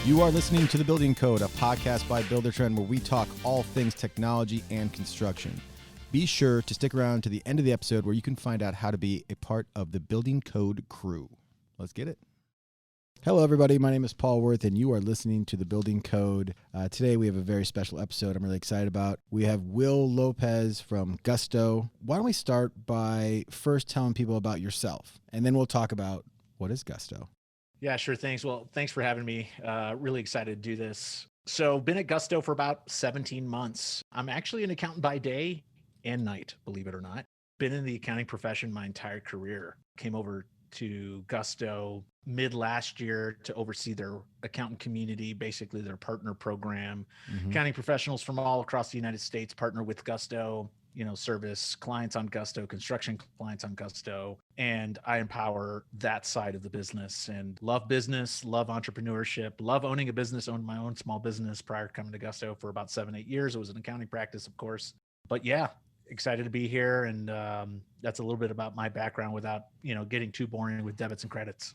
You are listening to The Building Code, a podcast by Buildertrend where we talk all things technology and construction. Be sure to stick around to the end of the episode where you can find out how to be a part of the Building Code crew. Let's get it. Hello, everybody. My name is Paul Worth, and you are listening to The Building Code. Today, we have a very special episode I'm really excited about. We have Will Lopez from Gusto. Why don't we start by first telling people about yourself, and then we'll talk about what is Gusto. Yeah, sure. Thanks. Well, thanks for having me. Really excited to do this. So been at Gusto for about 17 months. I'm actually an accountant by day and night, believe it or not. Been in the accounting profession my entire career. Came over to Gusto mid last year to oversee their accountant community, basically their partner program. Accounting professionals from all across the United States partner with Gusto, service clients on Gusto, construction clients on Gusto, and I empower that side of the business and love business, love entrepreneurship, love owning a business, owned my own small business prior to coming to Gusto for about 7-8 years. It was an accounting practice, of course, but yeah, excited to be here. And that's a little bit about my background without, getting too boring with debits and credits.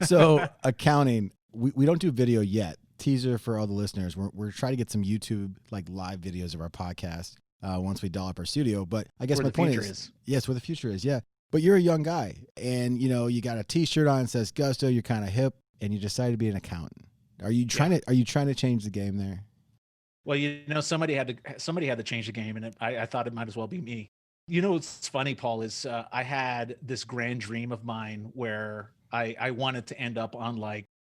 So accounting, we don't do video yet. Teaser for all the listeners. We're trying to get some YouTube live videos of our podcast once we doll up our studio. But I guess my point is, yes, where the future is. Yeah. But you're a young guy and you got a t-shirt on that says Gusto, you're kind of hip and you decided to be an accountant. Are you trying to change the game there? Well, somebody had to change the game, and I thought it might as well be me. What's funny, Paul, is I had this grand dream of mine where I wanted to end up on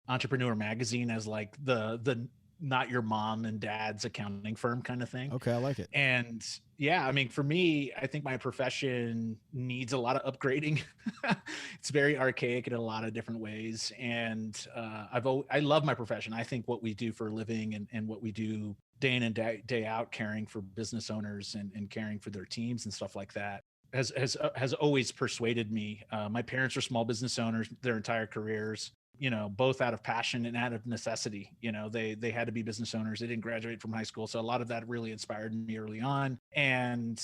Entrepreneur Magazine as the not your mom and dad's accounting firm kind of thing. Okay, I like it. And yeah, I mean, for me, I think my profession needs a lot of upgrading. It's very archaic in a lot of different ways, and I love my profession. I think what we do for a living and what we do day in and day out, caring for business owners and caring for their teams and stuff like that has always persuaded me. My parents were small business owners their entire careers, both out of passion and out of necessity. They had to be business owners. They didn't graduate from high school. So a lot of that really inspired me early on. And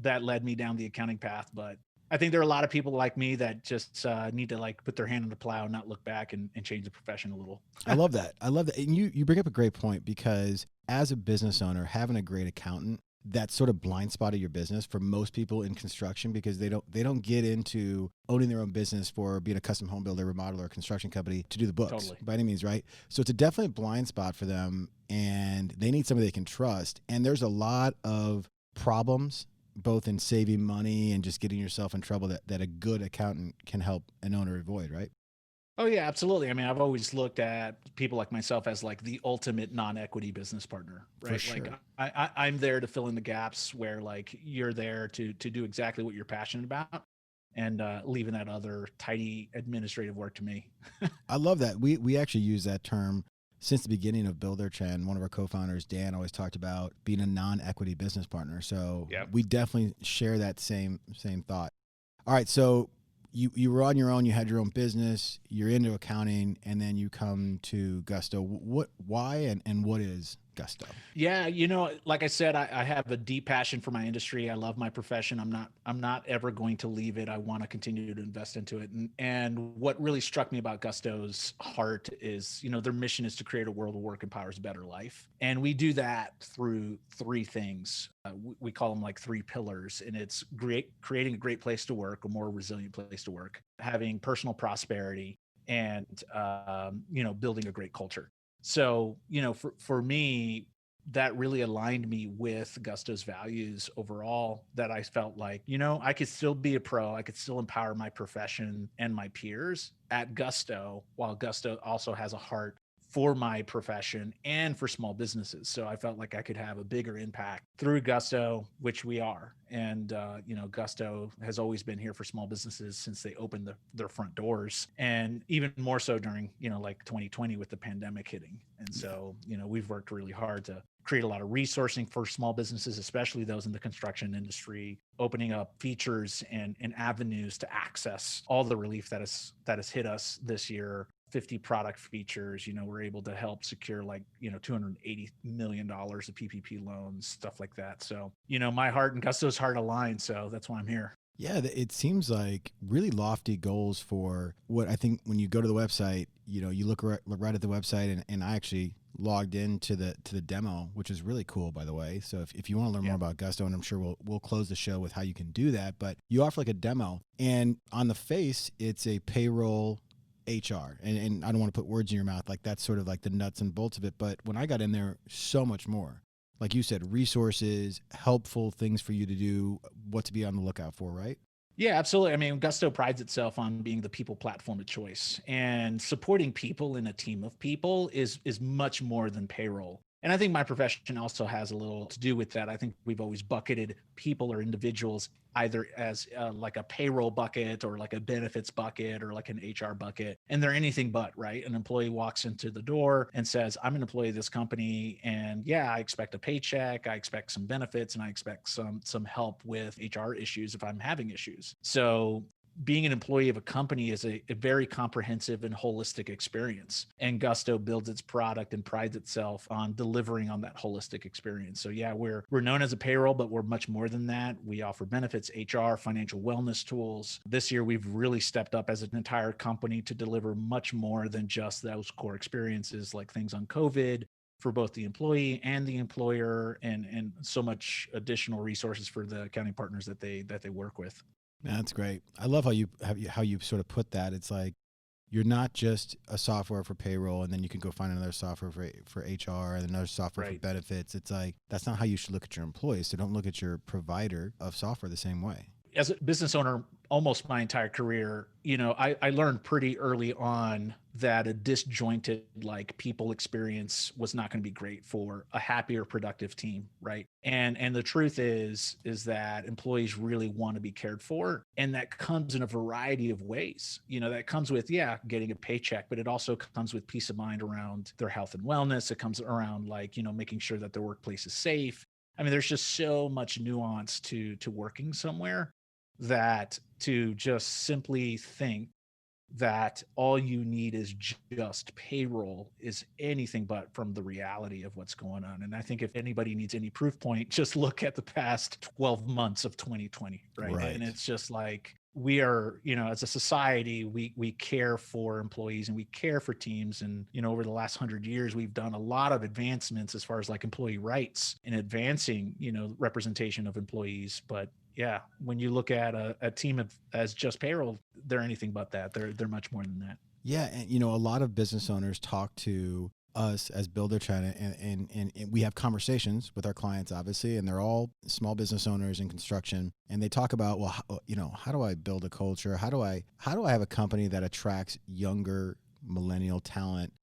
that led me down the accounting path. But I think there are a lot of people like me that just need to put their hand on the plow and not look back and change the profession a little. I love that. And you bring up a great point, because as a business owner, having a great accountant, that sort of blind spot of your business for most people in construction, because they don't get into owning their own business for being a custom home builder, remodeler, or construction company to do the books by any means, right? So it's a definite blind spot for them, and they need somebody they can trust. And there's a lot of problems, both in saving money and just getting yourself in trouble, that a good accountant can help an owner avoid, right? Oh yeah, absolutely. I mean, I've always looked at people like myself as the ultimate non-equity business partner, right? For sure. I'm there to fill in the gaps where you're there to do exactly what you're passionate about, and leaving that other tidy administrative work to me. I love that. We actually use that term since the beginning of Buildertrend. One of our co-founders, Dan, always talked about being a non-equity business partner. So we definitely share that same thought. All right, so you were on your own, you had your own business, you're into accounting, and then you come to Gusto. Why and what is Gusto? Yeah, like I said, I have a deep passion for my industry. I love my profession. I'm not ever going to leave it. I want to continue to invest into it. And what really struck me about Gusto's heart is, their mission is to create a world of work empowers a better life. And we do that through three things. We call them 3 pillars, and it's creating a great place to work, a more resilient place to work, having personal prosperity, and building a great culture. So, for me, that really aligned me with Gusto's values overall, that I felt I could still be a pro. I could still empower my profession and my peers at Gusto, while Gusto also has a heart for my profession and for small businesses. So I felt like I could have a bigger impact through Gusto, which we are. And, Gusto has always been here for small businesses since they opened their front doors, and even more so during, 2020 with the pandemic hitting. And so, we've worked really hard to create a lot of resourcing for small businesses, especially those in the construction industry, opening up features and avenues to access all the relief that has hit us this year. 50 product features, we're able to help secure $280 million of PPP loans, stuff like that. So, my heart and Gusto's heart align. So that's why I'm here. Yeah, it seems like really lofty goals for what I think when you go to the website, you look right at the website, and I actually logged into the demo, which is really cool, by the way. So if you want to learn more Yeah. about Gusto, and I'm sure we'll close the show with how you can do that, but you offer like a demo, and on the face, it's a payroll HR. And I don't want to put words in your mouth, like that's sort of like the nuts and bolts of it. But when I got in there, so much more. Like you said, resources, helpful things for you to do, what to be on the lookout for, right? Yeah, absolutely. I mean, Gusto prides itself on being the people platform of choice, and supporting people in a team of people is much more than payroll. And I think my profession also has a little to do with that. I think we've always bucketed people or individuals either as like a payroll bucket or like a benefits bucket or like an HR bucket. And they're anything but, right? An employee walks into the door and says, I'm an employee of this company. And yeah, I expect a paycheck, I expect some benefits, and I expect some help with HR issues if I'm having issues. So being an employee of a company is a very comprehensive and holistic experience. And Gusto builds its product and prides itself on delivering on that holistic experience. So yeah, we're known as a payroll, but we're much more than that. We offer benefits, HR, financial wellness tools. This year, we've really stepped up as an entire company to deliver much more than just those core experiences, like things on COVID for both the employee and the employer, and so much additional resources for the accounting partners that they work with. That's great. I love how you sort of put that. It's like you're not just a software for payroll, and then you can go find another software for HR and another software for Right. benefits. It's like that's not how you should look at your employees. So don't look at your provider of software the same way. As a business owner, almost my entire career, I learned pretty early on that a disjointed like people experience was not going to be great for a happier, productive team, right? And the truth is that employees really want to be cared for, and that comes in a variety of ways. That comes with, yeah, getting a paycheck, but it also comes with peace of mind around their health and wellness. It comes around like, making sure that their workplace is safe. I mean, there's just so much nuance to working somewhere, that to just simply think that all you need is just payroll is anything but from the reality of what's going on. And I think if anybody needs any proof point, just look at the past 12 months of 2020, right? And Right. it's just like we are, as a society, we care for employees and we care for teams. And over the last 100 years, we've done a lot of advancements as far as like employee rights and advancing representation of employees. But yeah, when you look at a team as just payroll, they're anything but that. They're much more than that. Yeah, and a lot of business owners talk to us as Buildertrend, and we have conversations with our clients, obviously, and they're all small business owners in construction, and they talk about, well, how do I build a culture? How do I have a company that attracts younger millennial talent?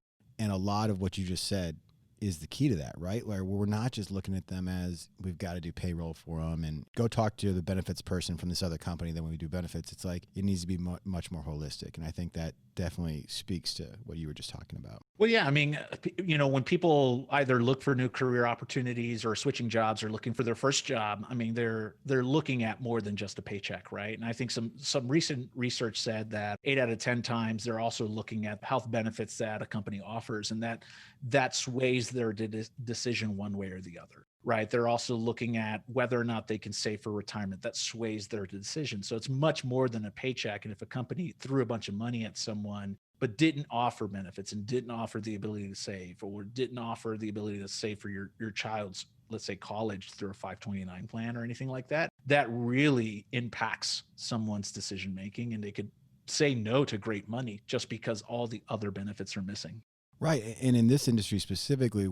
And a lot of what you just said is the key to that, right? Where we're not just looking at them as we've got to do payroll for them and go talk to the benefits person from this other company. Then when we do benefits, it's like it needs to be much more holistic. And I think that definitely speaks to what you were just talking about. Well, yeah, I mean, when people either look for new career opportunities or switching jobs or looking for their first job, I mean, they're looking at more than just a paycheck, right? And I think some recent research said that 8 out of 10 times they're also looking at health benefits that a company offers, and that sways their decision one way or the other. Right. They're also looking at whether or not they can save for retirement. That sways their decision. So it's much more than a paycheck. And if a company threw a bunch of money at someone, but didn't offer benefits and didn't offer the ability to save, or didn't offer the ability to save for your child's, let's say, college through a 529 plan or anything like that, that really impacts someone's decision making. And they could say no to great money just because all the other benefits are missing. Right. And in this industry specifically,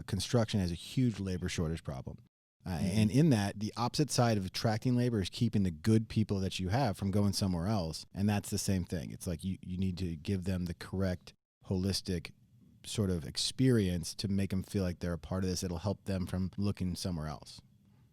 construction has a huge labor shortage problem. And in that, the opposite side of attracting labor is keeping the good people that you have from going somewhere else. And that's the same thing. It's like you need to give them the correct, holistic sort of experience to make them feel like they're a part of this. It'll help them from looking somewhere else.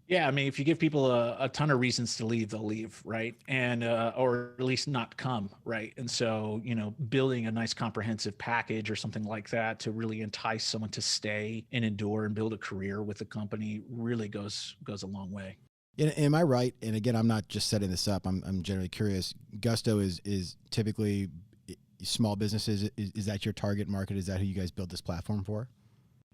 Yeah, I mean, if you give people a ton of reasons to leave, they'll leave, right? And or at least not come, right? And so, building a nice comprehensive package or something like that to really entice someone to stay and endure and build a career with the company really goes a long way. Am I right? And again, I'm not just setting this up. I'm generally curious. Gusto is typically small businesses. Is that your target market? Is that who you guys build this platform for?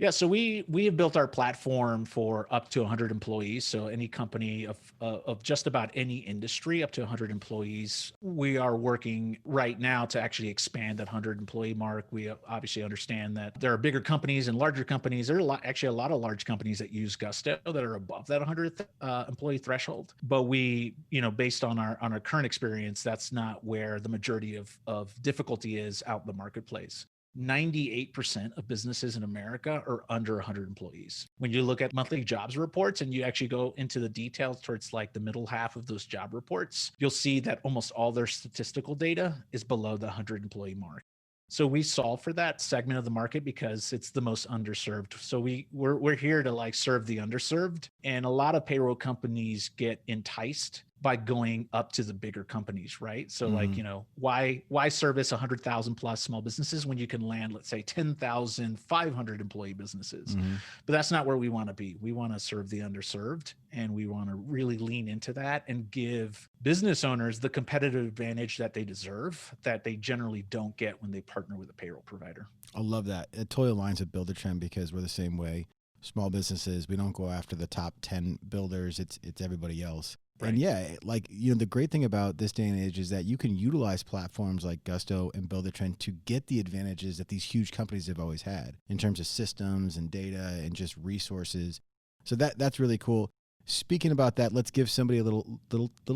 Yeah, so we have built our platform for up to 100 employees. So any company of just about any industry up to 100 employees, we are working right now to actually expand that 100 employee mark. We obviously understand that there are bigger companies and larger companies. There are actually a lot of large companies that use Gusto that are above that 100 employee threshold. But we, based on our current experience, that's not where the majority of difficulty is out in the marketplace. 98% of businesses in America are under 100 employees. When you look at monthly jobs reports and you actually go into the details towards like the middle half of those job reports, you'll see that almost all their statistical data is below the 100 employee mark. So we solve for that segment of the market because it's the most underserved. So we're here to like serve the underserved. And a lot of payroll companies get enticed by going up to the bigger companies, right? So like, why service 100,000 plus small businesses when you can land, let's say 10,500 employee businesses? But that's not where we want to be. We want to serve the underserved, and we want to really lean into that and give business owners the competitive advantage that they deserve, that they generally don't get when they partner with a payroll provider. I love that. It totally aligns with Buildertrend because we're the same way. Small businesses, we don't go after the top 10 builders. It's everybody else. Right. And yeah, like, the great thing about this day and age is that you can utilize platforms like Gusto and Buildertrend to get the advantages that these huge companies have always had in terms of systems and data and just resources. So that's really cool. Speaking about that, let's give somebody a little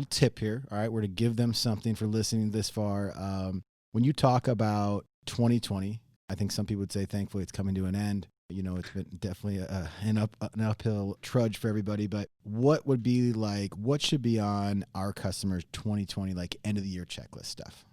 tip here. All right, we're to give them something for listening this far. When you talk about 2020, I think some people would say, thankfully, it's coming to an end. It's been definitely an uphill trudge for everybody, but what should be on our customers' 2020, like end of the year checklist stuff?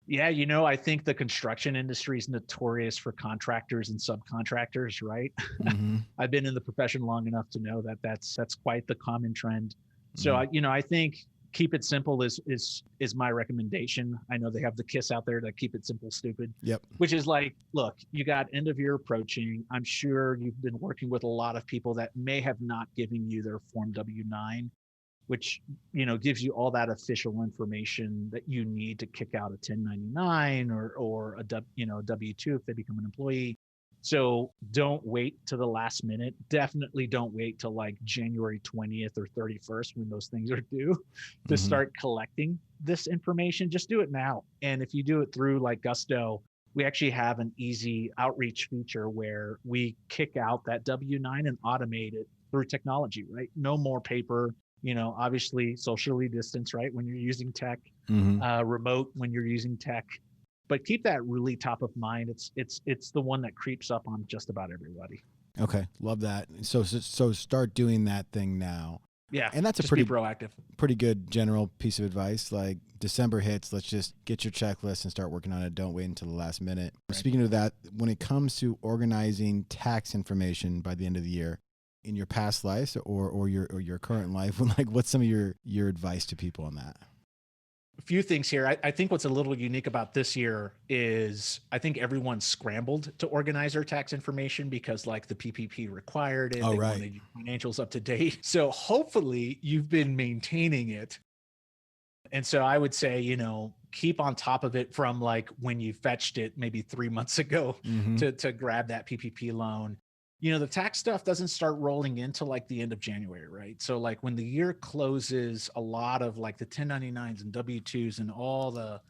Yeah, I think the construction industry is notorious for contractors and subcontractors, right? Mm-hmm. I've been in the profession long enough to know that that's quite the common trend. So, I think keep it simple is my recommendation. I know they have the KISS out there to keep it simple, stupid. Yep. Which is like, look, you got end of year approaching. I'm sure you've been working with a lot of people that may have not given you their Form W-9, which, gives you all that official information that you need to kick out a 1099 or a W-2 if they become an employee. So don't wait to the last minute. Definitely don't wait till like January 20th or 31st when those things are due to start collecting this information. Just do it now. And if you do it through like Gusto, we actually have an easy outreach feature where we kick out that W-9 and automate it through technology, right? No more paper, obviously socially distanced, right? When you're using tech, remote when you're using tech. But keep that really top of mind. It's the one that creeps up on just about everybody. Okay, love that. So start doing that thing now. Yeah, and that's just be proactive. Pretty good general piece of advice. Like December hits, let's just get your checklist and start working on it. Don't wait until the last minute. Right. Speaking of that, when it comes to organizing tax information by the end of the year, in your past life or your current life, like what's some of your advice to people on that? A few things here. I think what's a little unique about this year is I think everyone scrambled to organize their tax information because like the PPP required it. They wanted your financials up to date. So hopefully you've been maintaining it. And so I would say, keep on top of it from like when you fetched it maybe 3 months ago to grab that PPP loan. The tax stuff doesn't start rolling into like the end of January, right? So like when the year closes, a lot of like the 1099s and W-2s and all the,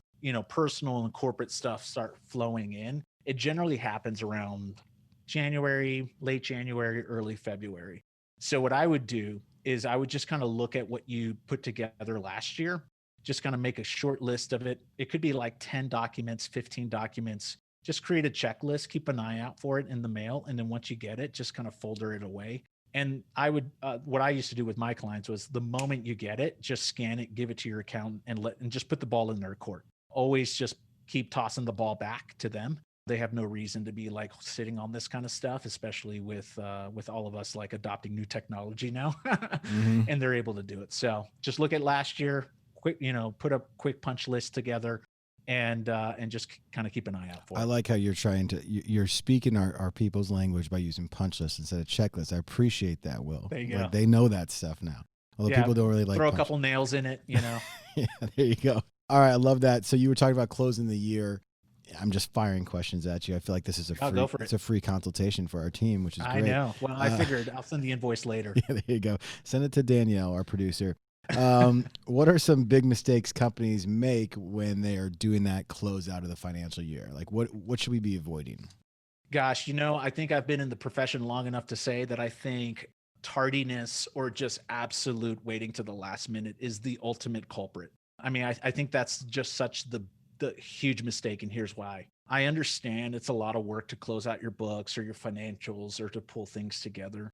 personal and corporate stuff start flowing in. It generally happens around January, late January, early February. So what I would do is I would just kind of look at what you put together last year, just kind of make a short list of it. It could be like 10 documents, 15 documents. Just create a checklist, keep an eye out for it in the mail. And then once you get it, just kind of folder it away. And I would, what I used to do with my clients was the moment you get it, just scan it, give it to your accountant and just put the ball in their court. Always just keep tossing the ball back to them. They have no reason to be like sitting on this kind of stuff, especially with all of us like adopting new technology now and they're able to do it. So just look at last year, quick, put a quick punch list together. And just kind of keep an eye out for it. I like how you're speaking our people's language by using punch lists instead of checklists. I appreciate that, Will. There you go. Like they know that stuff now. Although people don't really like throw a couple nails in it, Yeah, there you go. All right, I love that. So you were talking about closing the year. I'm just firing questions at you. I feel like this is Go for it's it. a free consultation for our team, which is I great. know. Well, I figured I'll send the invoice later. Yeah, there you go. Send it to Danielle, our producer. What are some big mistakes companies make when they are doing that close out of the financial year? Like what should we be avoiding? Gosh, I think I've been in the profession long enough to say that I think tardiness or just absolute waiting to the last minute is the ultimate culprit. I mean, I think that's just such the huge mistake, and here's why. I understand it's a lot of work to close out your books or your financials or to pull things together.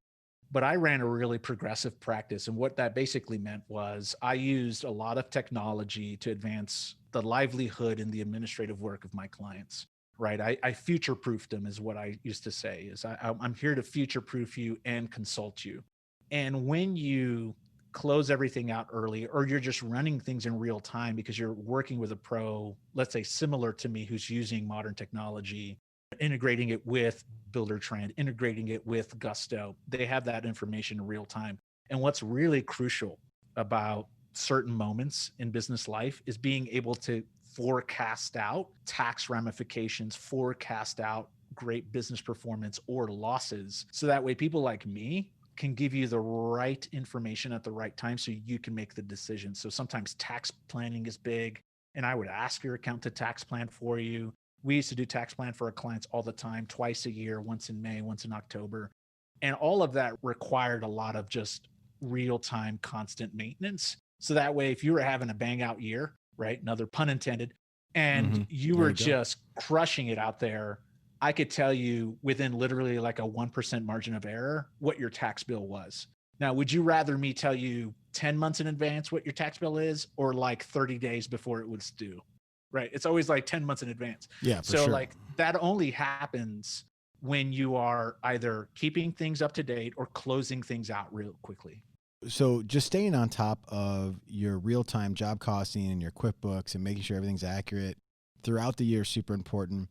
But I ran a really progressive practice. And what that basically meant was I used a lot of technology to advance the livelihood and the administrative work of my clients. Right. I future proofed them is what I used to say is I'm here to future proof you and consult you. And when you close everything out early, or you're just running things in real time because you're working with a pro, let's say similar to me, who's using modern technology, integrating it with Buildertrend, integrating it with Gusto, they have that information in real time. And what's really crucial about certain moments in business life is being able to forecast out tax ramifications, forecast out great business performance or losses. So that way, people like me can give you the right information at the right time so you can make the decision. So sometimes tax planning is big, and I would ask your accountant to tax plan for you. We used to do tax plan for our clients all the time, twice a year, once in May, once in October. And all of that required a lot of just real time, constant maintenance. So that way, if you were having a bang out year, right, another pun intended, and you There were you go. just crushing it out there, I could tell you within literally like a 1% margin of error what your tax bill was. Now, would you rather me tell you 10 months in advance what your tax bill is, or like 30 days before it was due? Right. It's always like 10 months in advance. Yeah, for So, sure. like, that only happens when you are either keeping things up to date or closing things out real quickly. So just staying on top of your real-time job costing and your QuickBooks and making sure everything's accurate throughout the year is super important.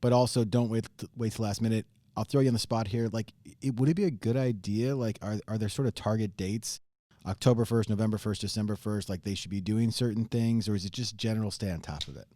But also don't wait till the last minute. I'll throw you on the spot here. Like, would it be a good idea? Like, are there sort of target dates? October 1st, November 1st, December 1st, like they should be doing certain things, or is it just general stay on top of it?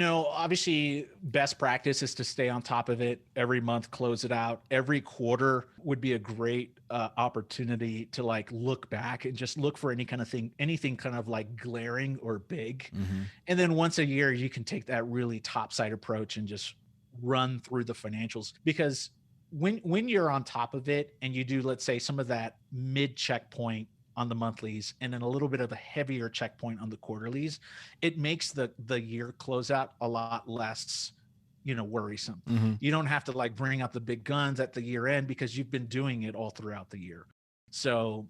Obviously, best practice is to stay on top of it every month, close it out. Every quarter would be a great opportunity to like look back and just look for any kind of thing, anything kind of like glaring or big. Mm-hmm. And then once a year, you can take that really top side approach and just run through the financials. Because when you're on top of it and you do, let's say, some of that mid checkpoint on the monthlies and then a little bit of a heavier checkpoint on the quarterlies, it makes the year closeout a lot less worrisome. Mm-hmm. You don't have to like bring out the big guns at the year end because you've been doing it all throughout the year. So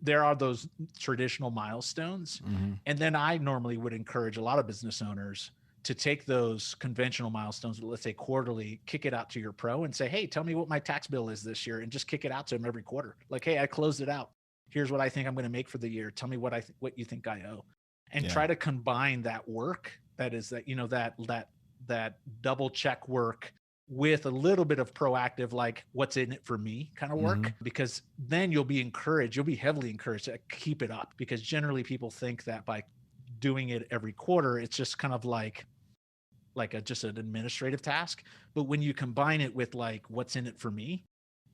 there are those traditional milestones. Mm-hmm. And then I normally would encourage a lot of business owners to take those conventional milestones, let's say quarterly, kick it out to your pro and say, hey, tell me what my tax bill is this year, and just kick it out to them every quarter. Like, hey, I closed it out. Here's what I think I'm going to make for the year. Tell me what you think I owe, and try to combine that work. That is that double check work with a little bit of proactive, like what's in it for me kind of work, Mm-hmm. because then you'll be encouraged. You'll be heavily encouraged to keep it up, because generally people think that by doing it every quarter, it's just kind of like just an administrative task. But when you combine it with like what's in it for me,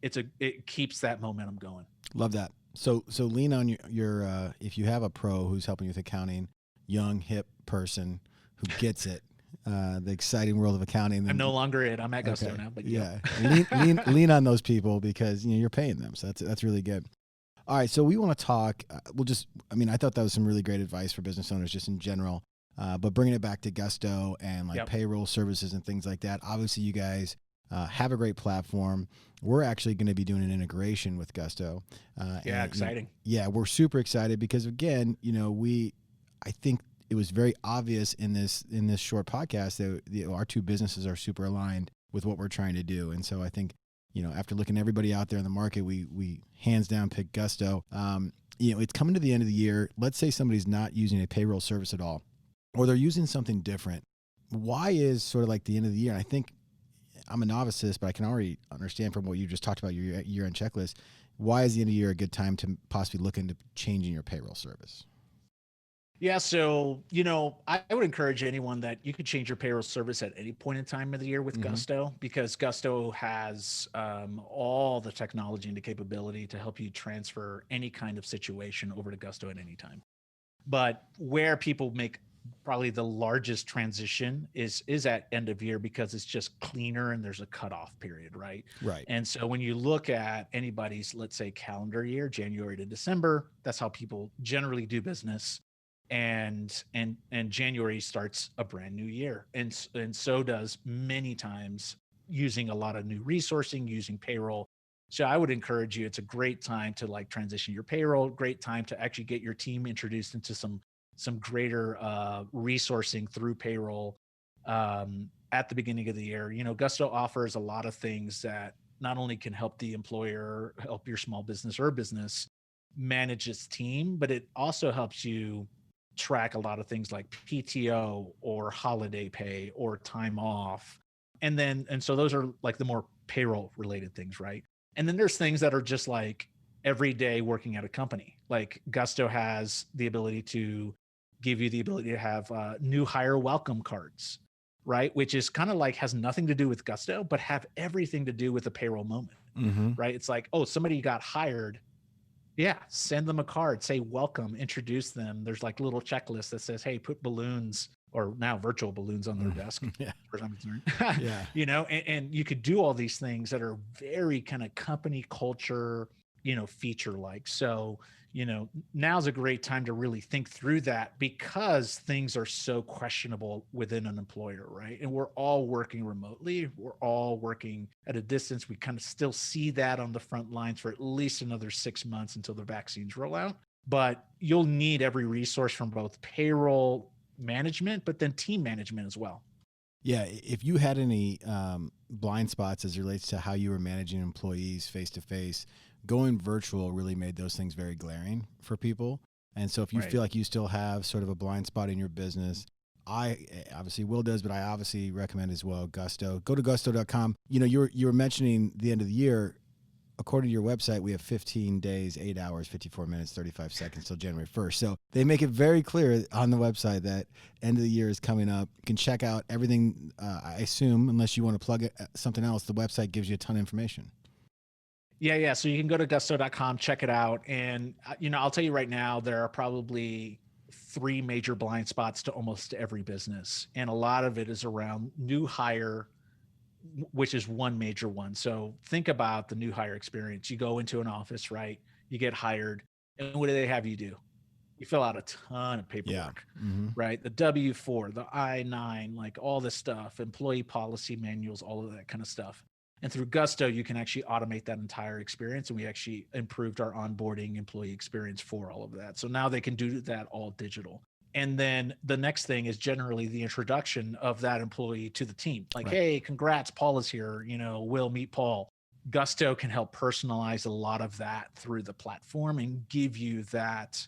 it keeps that momentum going. Love that. So lean on your if you have a pro who's helping you with accounting, young hip person who gets it, the exciting world of accounting. Then, I'm no longer it. I'm at Gusto now, but yeah, lean on those people because you're paying them. So that's really good. All right, so we want to talk. I thought that was some really great advice for business owners just in general. But bringing it back to Gusto and like payroll services and things like that. Obviously, you guys have a great platform. We're actually going to be doing an integration with Gusto. Exciting. We're super excited because again, I think it was very obvious in this short podcast that our two businesses are super aligned with what we're trying to do. And so I think, after looking at everybody out there in the market, we hands down pick Gusto. It's coming to the end of the year. Let's say somebody's not using a payroll service at all, or they're using something different. Why is sort of like the end of the year? And I think I'm a novice to this, but I can already understand from what you just talked about, your year-end checklist. Why is the end of the year a good time to possibly look into changing your payroll service? Yeah, so I would encourage anyone that you could change your payroll service at any point in time of the year with Hmm. Gusto, because Gusto has all the technology and the capability to help you transfer any kind of situation over to Gusto at any time. But where people make probably the largest transition is at end of year, because it's just cleaner and there's a cutoff period, right? Right. And so when you look at anybody's, let's say, calendar year, January to December, that's how people generally do business. And January starts a brand new year, and so does many times using a lot of new resourcing, using payroll. So I would encourage you, it's a great time to like transition your payroll, great time to actually get your team introduced into some greater resourcing through payroll at the beginning of the year. Gusto offers a lot of things that not only can help the employer, help your small business or business manage its team, but it also helps you track a lot of things like PTO or holiday pay or time off. And so those are like the more payroll related things, right? And then there's things that are just like every day working at a company. Like Gusto has the ability to give you the ability to have new hire welcome cards, right? Which is kind of like has nothing to do with Gusto, but have everything to do with the payroll moment, Hmm. right? It's like, oh, somebody got hired. Yeah, send them a card, say welcome, introduce them. There's like little checklist that says, hey, put balloons or now virtual balloons on their desk. Yeah. As far as I'm concerned. Yeah. And you could do all these things that are very kind of company culture, feature like. So, now's a great time to really think through that, because things are so questionable within an employer, right? And we're all working remotely, we're all working at a distance. We kind of still see that on the front lines for at least another 6 months until the vaccines roll out. But you'll need every resource from both payroll management, but then team management as well. Yeah, if you had any blind spots as it relates to how you were managing employees face to face, going virtual really made those things very glaring for people. And so if you Right. feel like you still have sort of a blind spot in your business, I obviously Will does, but I obviously recommend as well Gusto. Go to gusto.com. You were mentioning the end of the year. According to your website, we have 15 days, 8 hours, 54 minutes, 35 seconds till January 1st. So they make it very clear on the website that end of the year is coming up. You can check out everything. I assume, unless you want to plug it, something else, the website gives you a ton of information. Yeah. So you can go to gusto.com, check it out. And, I'll tell you right now, there are probably three major blind spots to almost every business. And a lot of it is around new hire, which is one major one. So think about the new hire experience. You go into an office, right? You get hired. And what do they have you do? You fill out a ton of Yeah. paperwork, Mm-hmm. right? The W-4, the I-9, like all this stuff, employee policy manuals, all of that kind of stuff. And through Gusto, you can actually automate that entire experience. And we actually improved our onboarding employee experience for all of that. So now they can do that all digital. And then the next thing is generally the introduction of that employee to the team. Like, Right. hey, congrats, Paul is here. We'll meet Paul. Gusto can help personalize a lot of that through the platform and give you that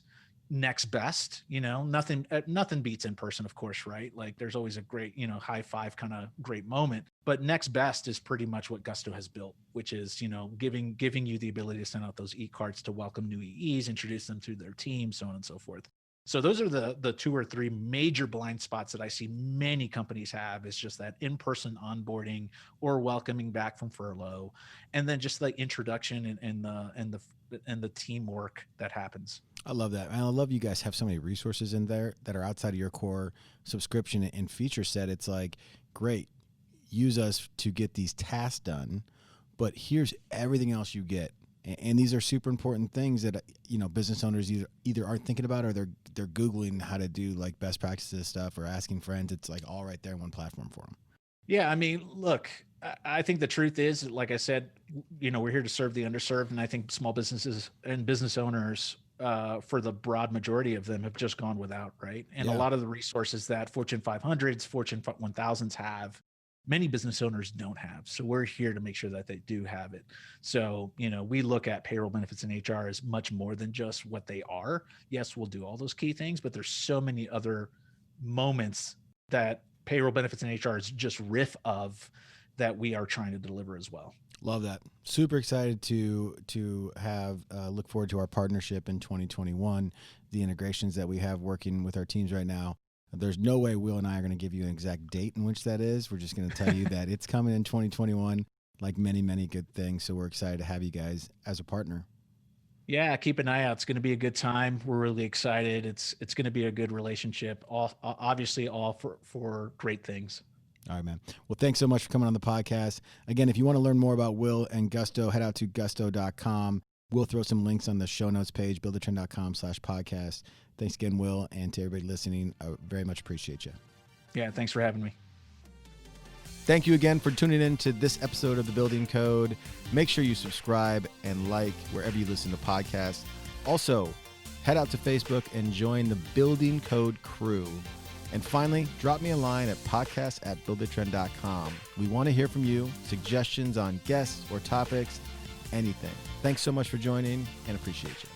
next best. Nothing beats in person, of course, right? Like there's always a great high five kind of great moment, but next best is pretty much what Gusto has built, which is giving you the ability to send out those e-cards to welcome new EEs, introduce them to their team, so on and so forth. So those are the two or three major blind spots that I see many companies have, is just that in-person onboarding or welcoming back from furlough, and then just the introduction and the teamwork that happens. I love that. And I love you guys have so many resources in there that are outside of your core subscription and feature set. It's like, great, use us to get these tasks done, but here's everything else you get. And these are super important things that business owners either aren't thinking about, or they're googling how to do like best practices stuff or asking friends. It's like all right there in one platform for them. Yeah, I mean, look, I think the truth is, like I said, we're here to serve the underserved, and I think small businesses and business owners, for the broad majority of them, have just gone without, right? And a Yeah. lot of the resources that Fortune 500s, Fortune 1000s have, many business owners don't have. So we're here to make sure that they do have it. So, we look at payroll, benefits, and HR as much more than just what they are. Yes, we'll do all those key things, but there's so many other moments that payroll, benefits, and HR is just riff of, that we are trying to deliver as well. Love that. Super excited to have look forward to our partnership in 2021, the integrations that we have working with our teams right now. There's no way Will and I are going to give you an exact date in which that is. We're just going to tell you that it's coming in 2021, like many, many good things. So we're excited to have you guys as a partner. Yeah, keep an eye out. It's going to be a good time. We're really excited. It's going to be a good relationship. All obviously all for great things. All right, man. Well, thanks so much for coming on the podcast. Again, if you want to learn more about Will and Gusto, head out to gusto.com. We'll throw some links on the show notes page, buildertrend.com/podcast. Thanks again, Will, and to everybody listening. I very much appreciate you. Yeah, thanks for having me. Thank you again for tuning in to this episode of The Building Code. Make sure you subscribe and like wherever you listen to podcasts. Also, head out to Facebook and join the Building Code crew. And finally, drop me a line at podcast@buildertrend.com. We want to hear from you, suggestions on guests or topics, anything. Thanks so much for joining and appreciate you.